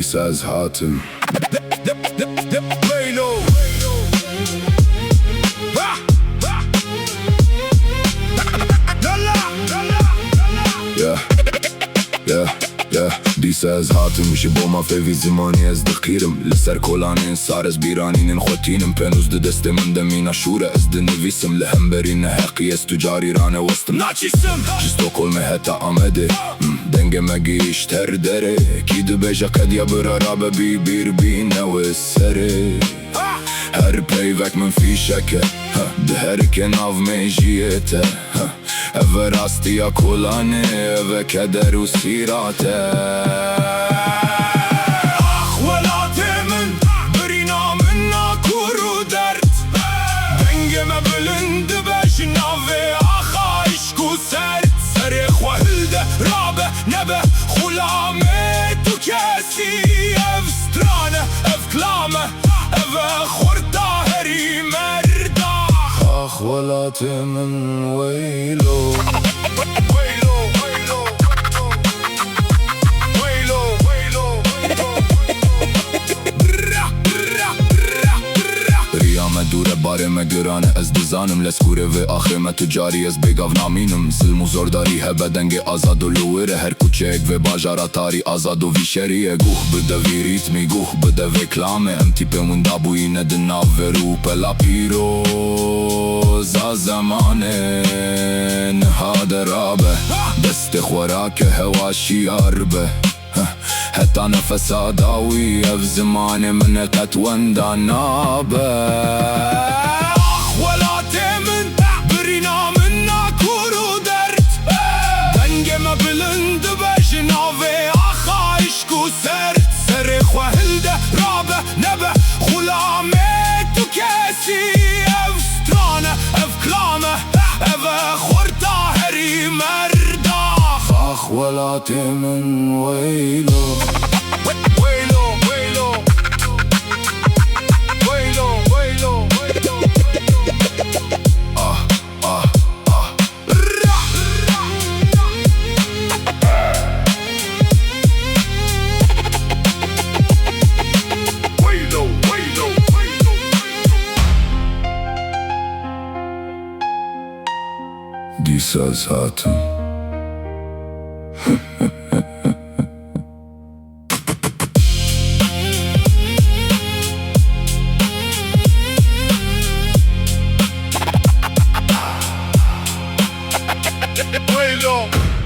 This از حاتم This از حاتم شی با ما فوی زمانی از دقیرم لسر کلانین سار از بیرانین خوتینم پنوز ده دست من دمینا شوره از ده نویسم لهم برین حقی از تجاری رانه وستم ناچیسم جستو کل هتا آمده دنگ مگیش تر داره کی ده بجا قدیا برا رابه بی بیر بی نو سره هر پیوک من فیشکه ده هر کناو میجیته اوه راستیا کلانه اوه کدر و سیراته ولاتê min birîna min nakur û dert dengê me bilind dibe ji navê axa îşk û sert serê xwe hilde rabe nebe xulamê tu kesî ev strane ev klame ev e xurta herî merda ax welatê min weylo دوره باره مگرانه از دزانم لسکوره و آخرمه تجاری از بگاو نامینم سلم و زورداری هبه دنگ آزاد و لوره هر کوچک و باجارا تاری آزاد و ویشریه گوه بده وی ریتمی گوه بده وی کلامه ام تیپه من دابوی ندنا و رو پلا پیروز زمانه نهاد رابه دست خوراک هواشی عربه heta nefesa dawi ev zimanê min e qet wenda nabe welatê min birîna min nakur û dert dengê me bilind dibe ji navê axa îşk û sert serê xwe hilde rabe nebe xulamê tu kesî ev strane ev klame ev e xurta herî merda ax welatê min weylo This از حاتم Wait,